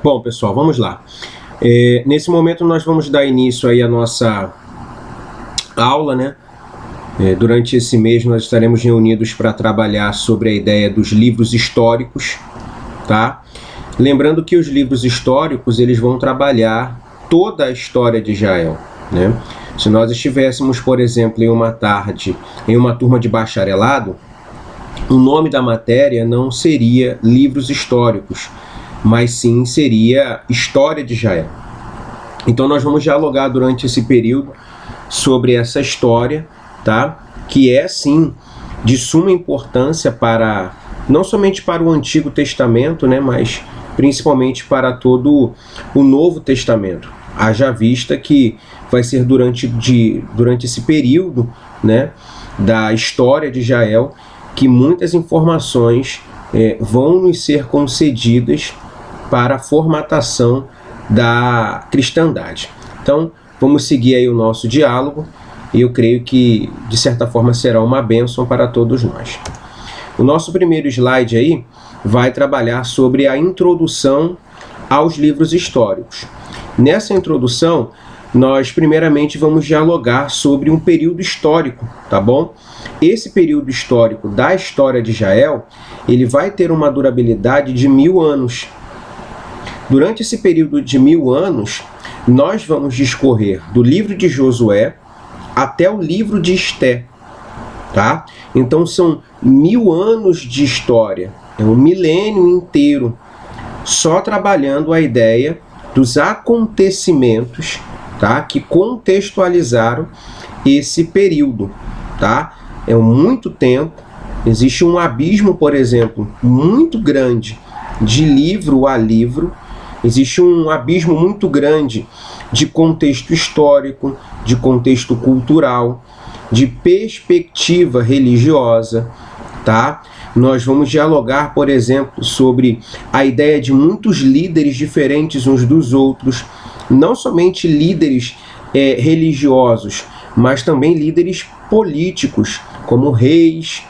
Bom, pessoal, vamos lá. Nesse momento nós vamos dar início aí à nossa aula, né? Durante esse mês nós estaremos reunidos para trabalhar sobre a ideia dos livros históricos, tá? Lembrando que os livros históricos, eles vão trabalhar toda a história de Israel, né? Se nós estivéssemos, por exemplo, em uma tarde, em uma turma de bacharelado, o nome da matéria não seria livros históricos, mas sim seria História de Israel. Então nós vamos dialogar durante esse período sobre essa história, tá? Que é sim de suma importância para não somente para o Antigo Testamento, né, mas principalmente para todo o Novo Testamento. Haja vista que vai ser durante esse período, né, da história de Israel que muitas informações vão nos ser concedidas para a formatação da cristandade. Então, vamos seguir aí o nosso diálogo e eu creio que, de certa forma, será uma bênção para todos nós. O nosso primeiro slide aí vai trabalhar sobre a introdução aos livros históricos. Nessa introdução, nós primeiramente vamos dialogar sobre um período histórico, tá bom? Esse período histórico da história de Israel, ele vai ter uma durabilidade de 1000 anos. Durante esse período de 1000 anos, nós vamos discorrer do livro de Josué até o livro de Esté, tá? Então são 1000 anos de história, é um milênio inteiro, só trabalhando a ideia dos acontecimentos, tá? Que contextualizaram esse período, tá? É muito tempo, existe um abismo, por exemplo, muito grande de livro a livro. Existe um abismo muito grande de contexto histórico, de contexto cultural, de perspectiva religiosa, tá? Nós vamos dialogar, por exemplo, sobre a ideia de muitos líderes diferentes uns dos outros, não somente líderes religiosos, mas também líderes políticos, como reis,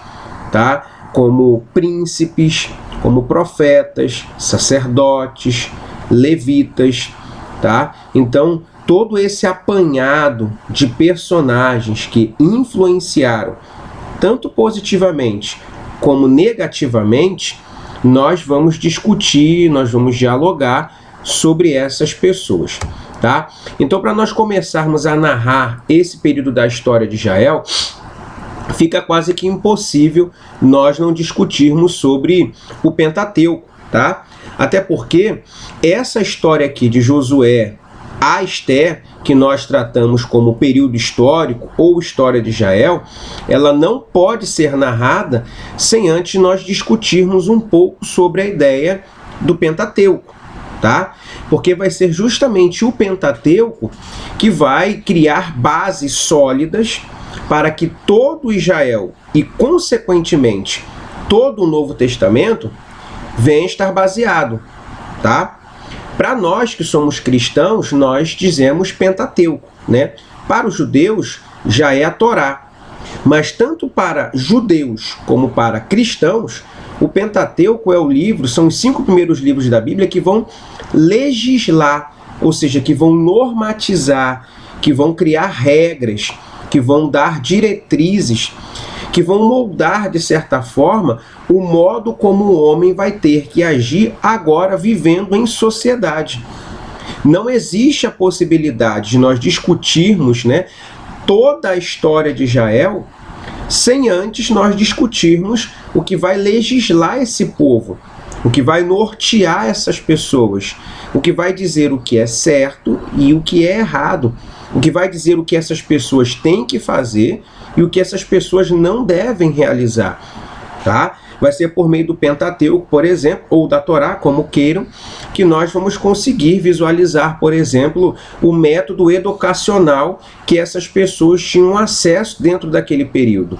tá? Como príncipes, como profetas, sacerdotes, levitas, tá? Então, todo esse apanhado de personagens que influenciaram tanto positivamente como negativamente, nós vamos discutir, nós vamos dialogar sobre essas pessoas, tá? Então, para nós começarmos a narrar esse período da história de Israel, fica quase que impossível nós não discutirmos sobre o Pentateuco, tá? Até porque essa história aqui de Josué a Esté, que nós tratamos como período histórico ou história de Israel, ela não pode ser narrada sem antes nós discutirmos um pouco sobre a ideia do Pentateuco, tá? Porque vai ser justamente o Pentateuco que vai criar bases sólidas para que todo Israel e, consequentemente, todo o Novo Testamento venha estar baseado, tá? Para nós que somos cristãos, nós dizemos Pentateuco, né? Para os judeus, já é a Torá. Mas tanto para judeus como para cristãos, o Pentateuco é o livro, são os 5 primeiros livros da Bíblia que vão legislar, ou seja, que vão normatizar, que vão criar regras, que vão dar diretrizes, que vão moldar, de certa forma, o modo como o homem vai ter que agir agora vivendo em sociedade. Não existe a possibilidade de nós discutirmos, né, toda a história de Israel sem antes nós discutirmos o que vai legislar esse povo, o que vai nortear essas pessoas, o que vai dizer o que é certo e o que é errado, o que vai dizer o que essas pessoas têm que fazer e o que essas pessoas não devem realizar, tá? Vai ser por meio do Pentateuco, por exemplo, ou da Torá, como queiram, que nós vamos conseguir visualizar, por exemplo, o método educacional que essas pessoas tinham acesso dentro daquele período,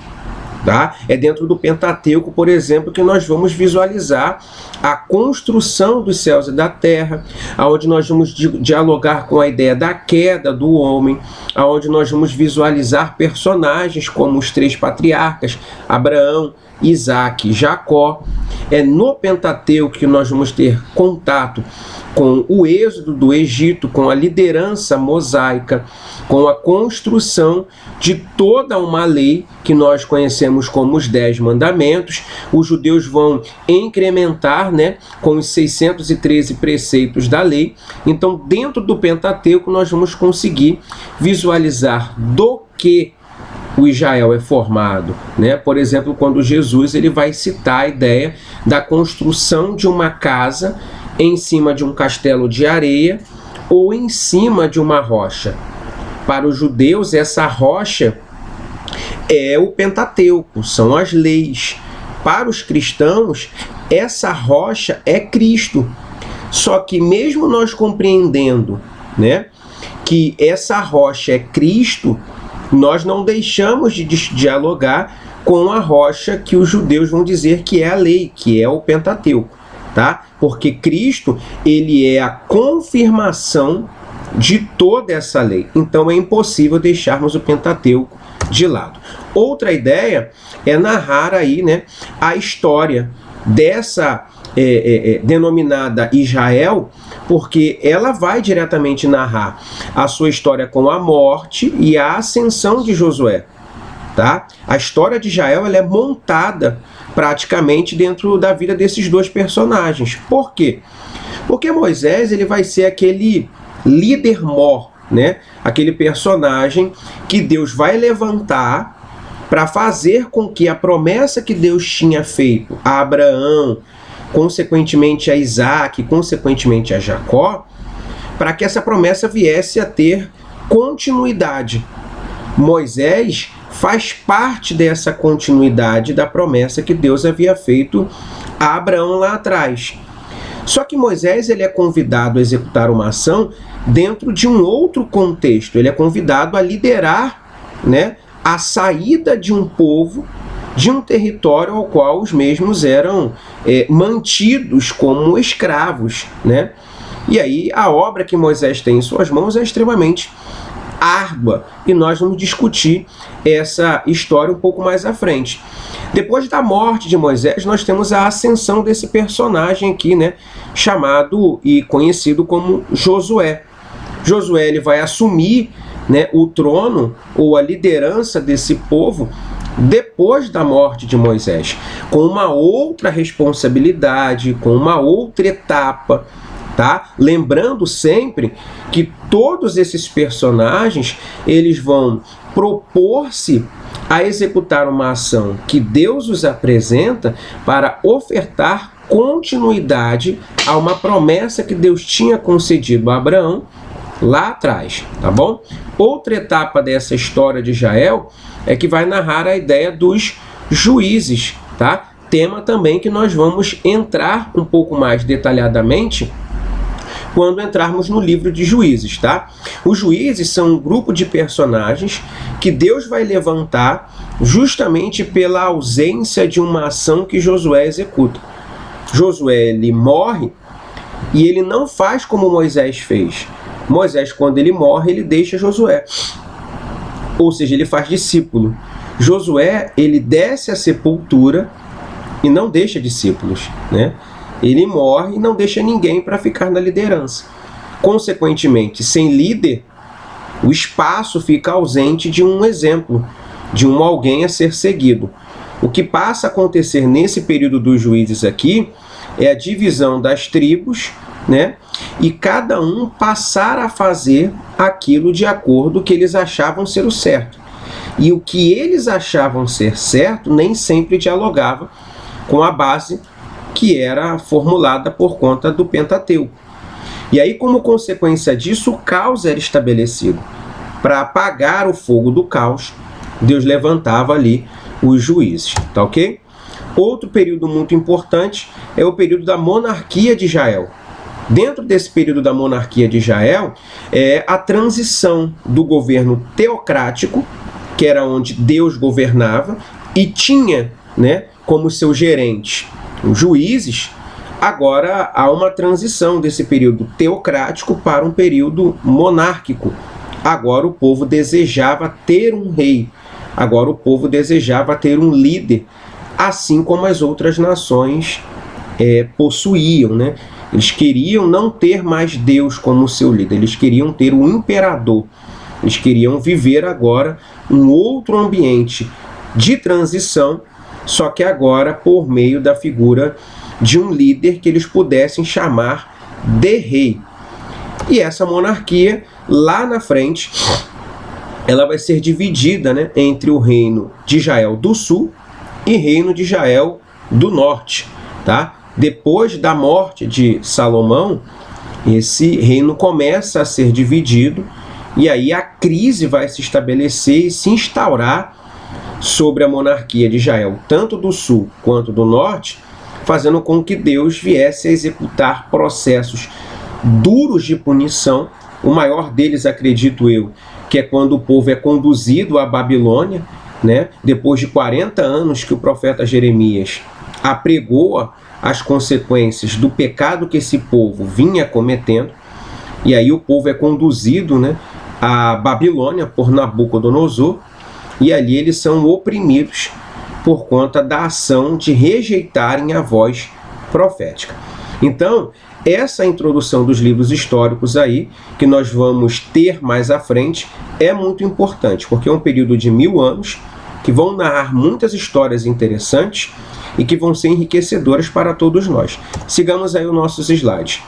tá? É dentro do Pentateuco, por exemplo, que nós vamos visualizar a construção dos céus e da terra, aonde nós vamos dialogar com a ideia da queda do homem, aonde nós vamos visualizar personagens como os 3 patriarcas, Abraão, Isaac e Jacó. É no Pentateuco que nós vamos ter contato com o êxodo do Egito, com a liderança mosaica, com a construção de toda uma lei que nós conhecemos como os 10 mandamentos. Os judeus vão incrementar, né, com os 613 preceitos da lei. Então, dentro do Pentateuco, nós vamos conseguir visualizar do que o Israel é formado, né? Por exemplo, quando Jesus ele vai citar a ideia da construção de uma casa em cima de um castelo de areia ou em cima de uma rocha. Para os judeus, essa rocha é o Pentateuco, são as leis. Para os cristãos, essa rocha é Cristo. Só que mesmo nós compreendendo, né, que essa rocha é Cristo, nós não deixamos de dialogar com a rocha que os judeus vão dizer que é a lei, que é o Pentateuco, tá? Porque Cristo, ele é a confirmação de toda essa lei. Então é impossível deixarmos o Pentateuco de lado. Outra ideia é narrar aí, né, a história dessa denominada Israel, porque ela vai diretamente narrar a sua história com a morte e a ascensão de Josué, tá? A história de Israel ela é montada praticamente dentro da vida desses dois personagens. Por quê? Porque Moisés ele vai ser aquele líder mor, né? Aquele personagem que Deus vai levantar para fazer com que a promessa que Deus tinha feito a Abraão, consequentemente a Isaac, consequentemente a Jacó, para que essa promessa viesse a ter continuidade. Moisés faz parte dessa continuidade da promessa que Deus havia feito a Abraão lá atrás. Só que Moisés ele é convidado a executar uma ação dentro de um outro contexto. Ele é convidado a liderar, né, a saída de um povo de um território ao qual os mesmos eram mantidos como escravos, né? E aí a obra que Moisés tem em suas mãos é extremamente árdua, e nós vamos discutir essa história um pouco mais à frente. Depois da morte de Moisés, nós temos a ascensão desse personagem aqui, né, chamado e conhecido como Josué. Josué ele vai assumir, né, o trono ou a liderança desse povo depois da morte de Moisés, com uma outra responsabilidade, com uma outra etapa, tá? Lembrando sempre que todos esses personagens, eles vão propor-se a executar uma ação que Deus os apresenta para ofertar continuidade a uma promessa que Deus tinha concedido a Abraão lá atrás, tá bom? Outra etapa dessa história de Israel é que vai narrar a ideia dos juízes, tá? Tema também que nós vamos entrar um pouco mais detalhadamente quando entrarmos no livro de Juízes, tá? Os juízes são um grupo de personagens que Deus vai levantar justamente pela ausência de uma ação que Josué executa. Josué, ele morre e ele não faz como Moisés fez. Moisés, quando ele morre, ele deixa Josué. Ou seja, ele faz discípulo. Josué, ele desce à sepultura e não deixa discípulos, né? Ele morre e não deixa ninguém para ficar na liderança. Consequentemente, sem líder, o espaço fica ausente de um exemplo, de um alguém a ser seguido. O que passa a acontecer nesse período dos juízes aqui é a divisão das tribos, né? E cada um passar a fazer aquilo de acordo com o que eles achavam ser o certo. E o que eles achavam ser certo nem sempre dialogava com a base que era formulada por conta do Pentateuco. E aí, como consequência disso, o caos era estabelecido. Para apagar o fogo do caos, Deus levantava ali os juízes, tá ok? Outro período muito importante é o período da monarquia de Israel. Dentro desse período da monarquia de Israel, é a transição do governo teocrático, que era onde Deus governava, e tinha, né, como seu gerente os juízes. Agora há uma transição desse período teocrático para um período monárquico. Agora o povo desejava ter um rei, agora o povo desejava ter um líder, assim como as outras nações possuíam, né? Eles queriam não ter mais Deus como seu líder, eles queriam ter o imperador, eles queriam viver agora um outro ambiente de transição, só que agora por meio da figura de um líder que eles pudessem chamar de rei. E essa monarquia, lá na frente, ela vai ser dividida, né, entre o reino de Israel do sul e reino de Israel do norte, tá? Depois da morte de Salomão, esse reino começa a ser dividido e aí a crise vai se estabelecer e se instaurar sobre a monarquia de Israel, tanto do sul quanto do norte, fazendo com que Deus viesse a executar processos duros de punição. O maior deles, acredito eu, que é quando o povo é conduzido à Babilônia, né? Depois de 40 anos que o profeta Jeremias apregoa as consequências do pecado que esse povo vinha cometendo, e aí o povo é conduzido, né, à Babilônia por Nabucodonosor, e ali eles são oprimidos por conta da ação de rejeitarem a voz profética. Então, essa introdução dos livros históricos aí, que nós vamos ter mais à frente, é muito importante, porque é um período de 1000 anos, que vão narrar muitas histórias interessantes e que vão ser enriquecedoras para todos nós. Sigamos aí os nossos slides.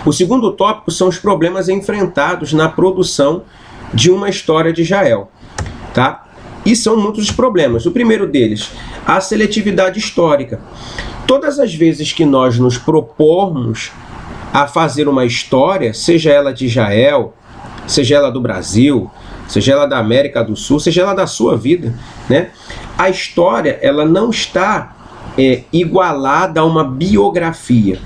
O segundo tópico são os problemas enfrentados na produção de uma história de Israel, tá? E são muitos os problemas. O primeiro deles, a seletividade histórica. Todas as vezes que nós nos propormos a fazer uma história, seja ela de Israel, seja ela do Brasil, seja ela da América do Sul, seja ela da sua vida, né? A história, ela não está igualada a uma biografia.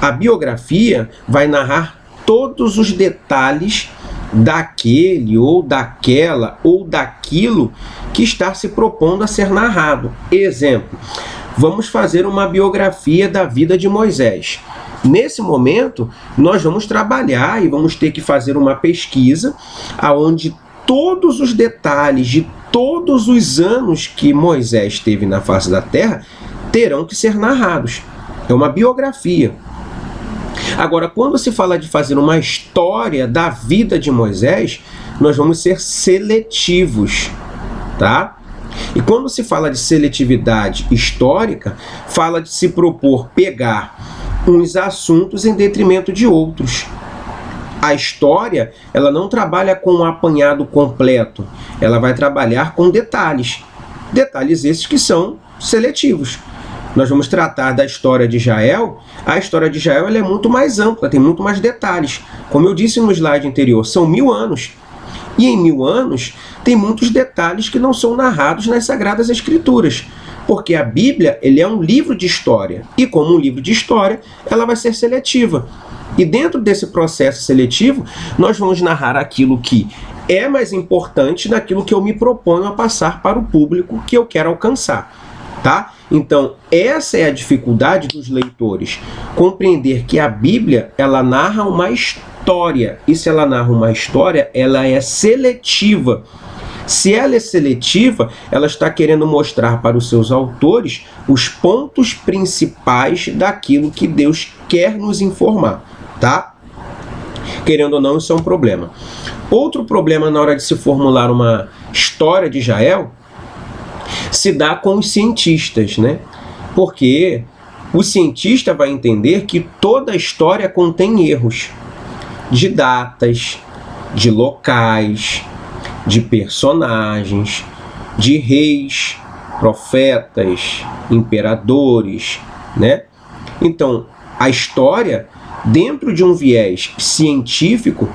A biografia vai narrar todos os detalhes daquele ou daquela ou daquilo que está se propondo a ser narrado. Exemplo, vamos fazer uma biografia da vida de Moisés. Nesse momento, nós vamos trabalhar e vamos ter que fazer uma pesquisa onde todos os detalhes de todos os anos que Moisés teve na face da terra terão que ser narrados. É uma biografia. Agora, quando se fala de fazer uma história da vida de Moisés, nós vamos ser seletivos, tá? E quando se fala de seletividade histórica, fala de se propor pegar uns assuntos em detrimento de outros. A história, ela não trabalha com um apanhado completo, ela vai trabalhar com detalhes. Detalhes esses que são seletivos. Nós vamos tratar da história de Israel. A história de Israel ela é muito mais ampla, tem muito mais detalhes. Como eu disse no slide anterior, são 1000 anos. E em 1000 anos, tem muitos detalhes que não são narrados nas Sagradas Escrituras. Porque a Bíblia ele é um livro de história. E como um livro de história, ela vai ser seletiva. E dentro desse processo seletivo, nós vamos narrar aquilo que é mais importante naquilo que eu me proponho a passar para o público que eu quero alcançar. Tá? Então, essa é a dificuldade dos leitores, compreender que a Bíblia, ela narra uma história, e se ela narra uma história, ela é seletiva. Se ela é seletiva, ela está querendo mostrar para os seus autores os pontos principais daquilo que Deus quer nos informar, tá? Querendo ou não, isso é um problema. Outro problema na hora de se formular uma história de Israel se dá com os cientistas, né? Porque o cientista vai entender que toda a história contém erros de datas, de locais, de personagens, de reis, profetas, imperadores, né? Então, a história, dentro de um viés científico,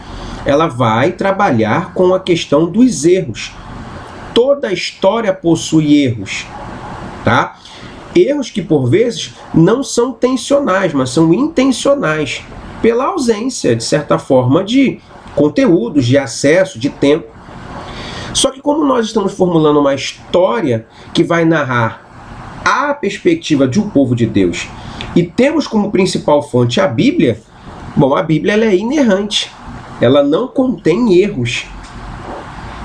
ela vai trabalhar com a questão dos erros. Toda a história possui erros, tá? Erros que, por vezes, não são tensionais, mas são intencionais, pela ausência, de certa forma, de conteúdos, de acesso, de tempo. Só que como nós estamos formulando uma história que vai narrar a perspectiva de um povo de Deus, e temos como principal fonte a Bíblia, bom, a Bíblia ela é inerrante, ela não contém erros.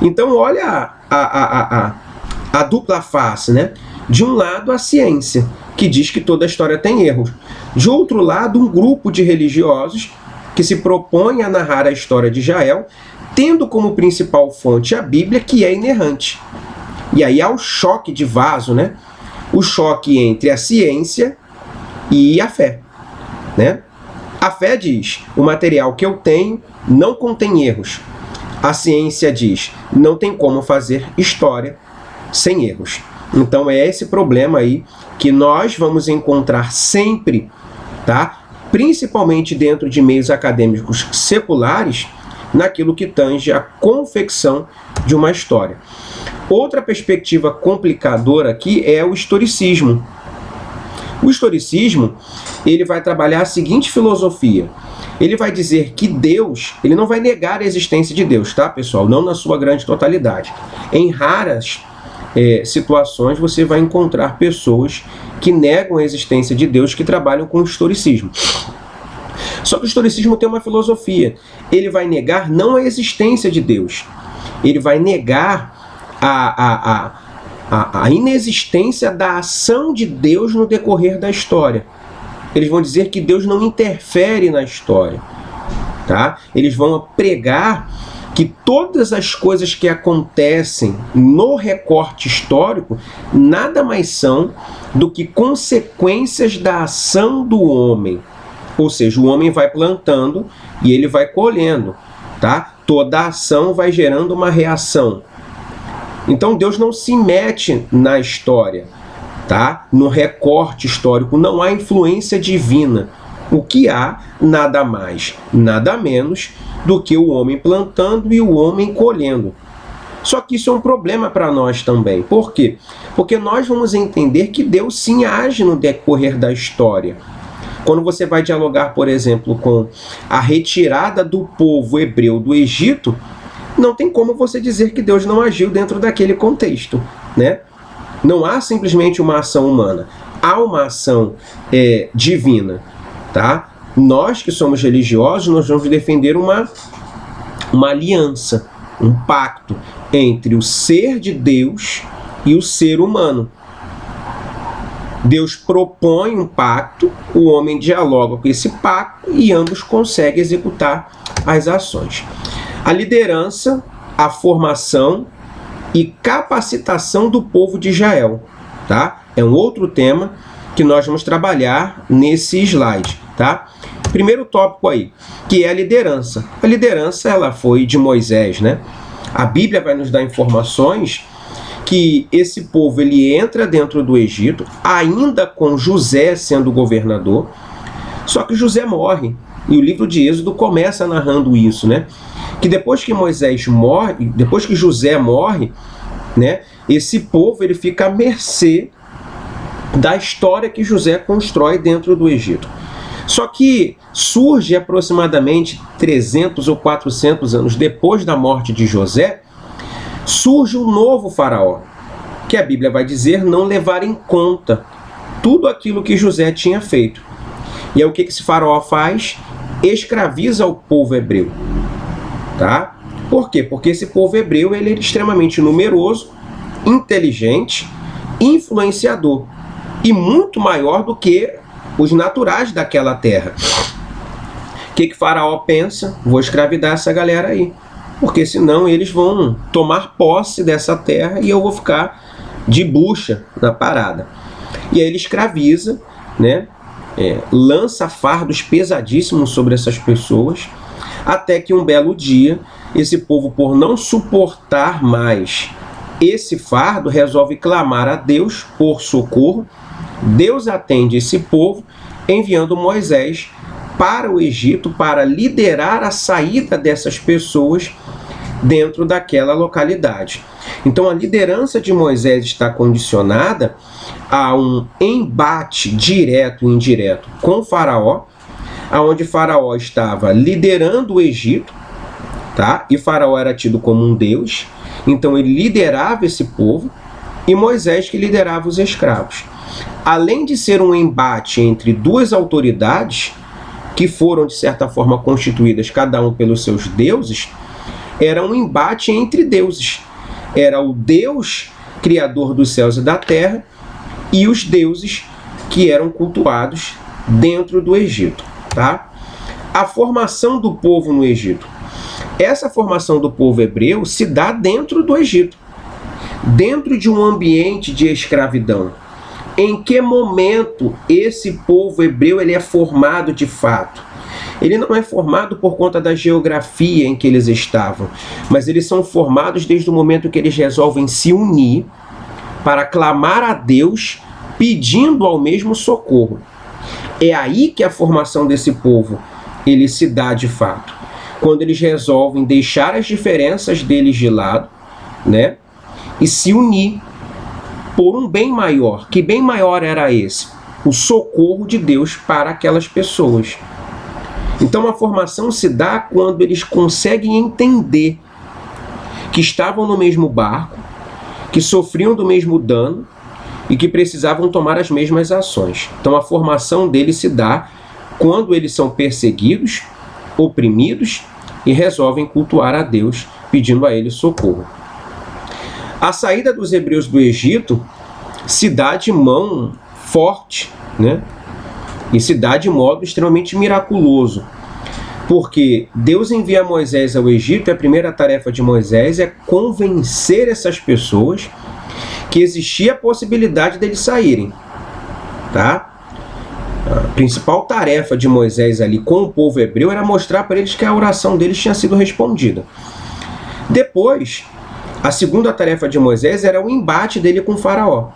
Então, olha a dupla face, né? De um lado, a ciência, que diz que toda a história tem erros. De outro lado, um grupo de religiosos que se propõe a narrar a história de Israel, tendo como principal fonte a Bíblia, que é inerrante. E aí há o choque de vaso, né? O choque entre a ciência e a fé, né? A fé diz, o material que eu tenho não contém erros. A ciência diz, não tem como fazer história sem erros. Então é esse problema aí que nós vamos encontrar sempre, tá? Principalmente dentro de meios acadêmicos seculares, naquilo que tange a confecção de uma história. Outra perspectiva complicadora aqui é o historicismo. O historicismo, ele vai trabalhar a seguinte filosofia. Ele vai dizer que Deus, ele não vai negar a existência de Deus, tá, pessoal? Não na sua grande totalidade. Em raras situações você vai encontrar pessoas que negam a existência de Deus, que trabalham com o historicismo. Só que o historicismo tem uma filosofia. Ele vai negar não a existência de Deus. Ele vai negar a inexistência da ação de Deus no decorrer da história. Eles vão dizer que Deus não interfere na história, tá? Eles vão pregar que todas as coisas que acontecem no recorte histórico nada mais são do que consequências da ação do homem. Ou seja, o homem vai plantando e ele vai colhendo, tá? Toda ação vai gerando uma reação. Então Deus não se mete na história, tá? No recorte histórico não há influência divina. O que há, nada mais, nada menos do que o homem plantando e o homem colhendo. Só que isso é um problema para nós também. Por quê? Porque nós vamos entender que Deus sim age no decorrer da história. Quando você vai dialogar, por exemplo, com a retirada do povo hebreu do Egito, não tem como você dizer que Deus não agiu dentro daquele contexto, né? Não há simplesmente uma ação humana, há uma ação divina, tá? Nós que somos religiosos, nós vamos defender uma aliança, um pacto entre o ser de Deus e o ser humano. Deus propõe um pacto, o homem dialoga com esse pacto e ambos conseguem executar as ações. A liderança, a formação e capacitação do povo de Israel, tá? É um outro tema que nós vamos trabalhar nesse slide, tá? Primeiro tópico aí, que é a liderança. A liderança, ela foi de Moisés, né? A Bíblia vai nos dar informações que esse povo ele entra dentro do Egito, ainda com José sendo governador, só que José morre. E o livro de Êxodo começa narrando isso, né? Que depois que Moisés morre, depois que José morre, né? Esse povo ele fica à mercê da história que José constrói dentro do Egito. Só que surge aproximadamente 300 ou 400 anos depois da morte de José, surge um novo faraó, que a Bíblia vai dizer não levar em conta tudo aquilo que José tinha feito. E aí o que esse faraó faz? Escraviza o povo hebreu, tá? Por quê? Porque esse povo hebreu ele é extremamente numeroso, inteligente, influenciador e muito maior do que os naturais daquela terra. O que faraó pensa? Vou escravidar essa galera aí, porque senão eles vão tomar posse dessa terra e eu vou ficar de bucha na parada. E aí ele escraviza, né? Lança fardos pesadíssimos sobre essas pessoas, até que um belo dia, esse povo, por não suportar mais esse fardo, resolve clamar a Deus por socorro. Deus atende esse povo, enviando Moisés para o Egito para liderar a saída dessas pessoas dentro daquela localidade. Então a liderança de Moisés está condicionada a um embate direto e indireto com o faraó, aonde Faraó estava liderando o Egito, tá? E Faraó era tido como um deus, então ele liderava esse povo, e Moisés que liderava os escravos. Além de ser um embate entre duas autoridades, que foram de certa forma constituídas cada um pelos seus deuses, era um embate entre deuses. Era o Deus criador dos céus e da terra e os deuses que eram cultuados dentro do Egito, tá? A formação do povo no Egito. Essa formação do povo hebreu se dá dentro do Egito, dentro de um ambiente de escravidão. Em que momento esse povo hebreu ele é formado de fato? Ele não é formado por conta da geografia em que eles estavam, mas eles são formados desde o momento que eles resolvem se unir para clamar a Deus, pedindo ao mesmo socorro. É aí que a formação desse povo ele se dá de fato. Quando eles resolvem deixar as diferenças deles de lado, né, e se unir por um bem maior. Que bem maior era esse? O socorro de Deus para aquelas pessoas. Então a formação se dá quando eles conseguem entender que estavam no mesmo barco, que sofriam do mesmo dano e que precisavam tomar as mesmas ações. Então a formação deles se dá quando eles são perseguidos, oprimidos e resolvem cultuar a Deus, pedindo a Ele socorro. A saída dos hebreus do Egito se dá de mão forte, né? E se dá de modo extremamente miraculoso. Porque Deus envia Moisés ao Egito e a primeira tarefa de Moisés é convencer essas pessoas que existia a possibilidade deles saírem. Tá? A principal tarefa de Moisés ali com o povo hebreu era mostrar para eles que a oração deles tinha sido respondida. Depois, a segunda tarefa de Moisés era o embate dele com o faraó.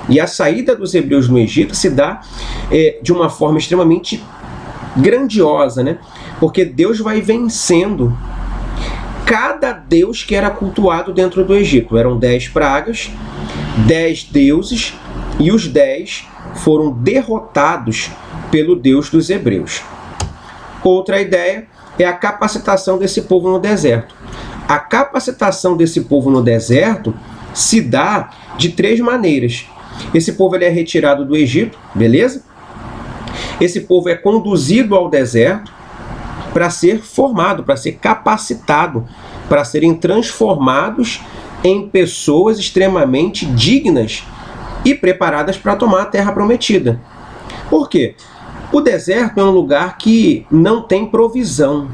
E a saída dos hebreus no Egito se dá de uma forma extremamente grandiosa, né? Porque Deus vai vencendo cada deus que era cultuado dentro do Egito. Eram 10 pragas, 10 deuses, e os 10 foram derrotados pelo Deus dos hebreus. Outra ideia é a capacitação desse povo no deserto. A capacitação desse povo no deserto se dá de 3 maneiras. Esse povo ele é retirado do Egito, beleza? Esse povo é conduzido ao deserto para ser formado, para ser capacitado, para serem transformados em pessoas extremamente dignas e preparadas para tomar a terra prometida. Por quê? O deserto é um lugar que não tem provisão,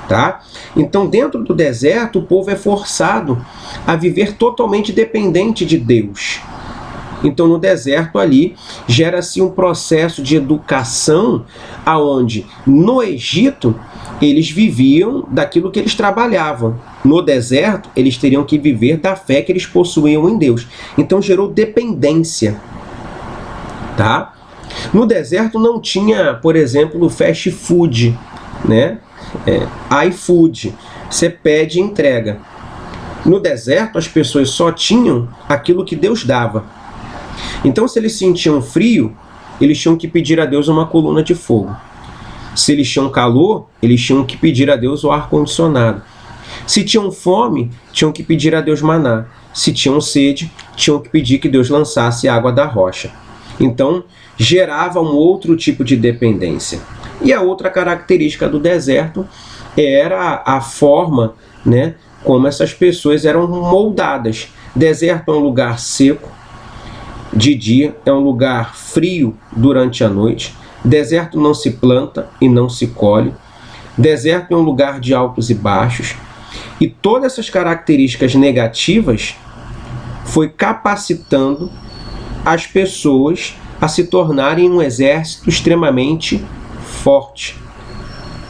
tá? Então, dentro do deserto, o povo é forçado a viver totalmente dependente de Deus. Então, no deserto ali, gera-se um processo de educação aonde, no Egito, eles viviam daquilo que eles trabalhavam. No deserto, eles teriam que viver da fé que eles possuíam em Deus. Então, gerou dependência, tá? No deserto não tinha, por exemplo, fast food, né? iFood, você pede e entrega. No deserto, as pessoas só tinham aquilo que Deus dava. Então, se eles sentiam frio, eles tinham que pedir a Deus uma coluna de fogo. Se eles tinham calor, eles tinham que pedir a Deus o ar-condicionado. Se tinham fome, tinham que pedir a Deus maná. Se tinham sede, tinham que pedir que Deus lançasse água da rocha. Então, gerava um outro tipo de dependência. E a outra característica do deserto era a forma, né, como essas pessoas eram moldadas. Deserto é um lugar seco de dia, é um lugar frio durante a noite. Deserto não se planta e não se colhe. Deserto é um lugar de altos e baixos. E todas essas características negativas foi capacitando as pessoas a se tornarem um exército extremamente forte,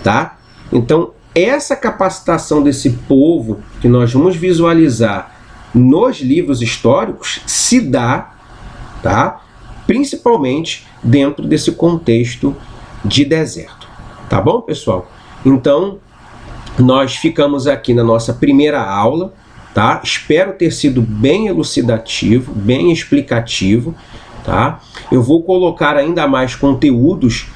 tá? Então, essa capacitação desse povo que nós vamos visualizar nos livros históricos se dá, tá? Principalmente dentro desse contexto de deserto, tá bom, pessoal? Então, nós ficamos aqui na nossa primeira aula, tá? Espero ter sido bem elucidativo, bem explicativo, tá? Eu vou colocar ainda mais conteúdos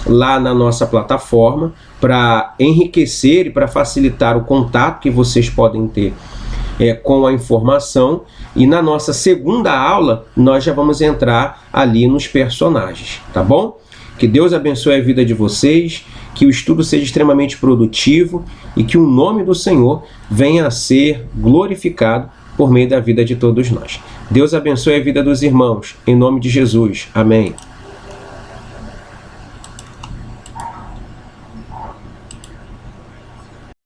lá na nossa plataforma para enriquecer e para facilitar o contato que vocês podem ter com a informação. E na nossa segunda aula, nós já vamos entrar ali nos personagens, tá bom? Que Deus abençoe a vida de vocês, que o estudo seja extremamente produtivo e que o nome do Senhor venha a ser glorificado por meio da vida de todos nós. Deus abençoe a vida dos irmãos, em nome de Jesus. Amém.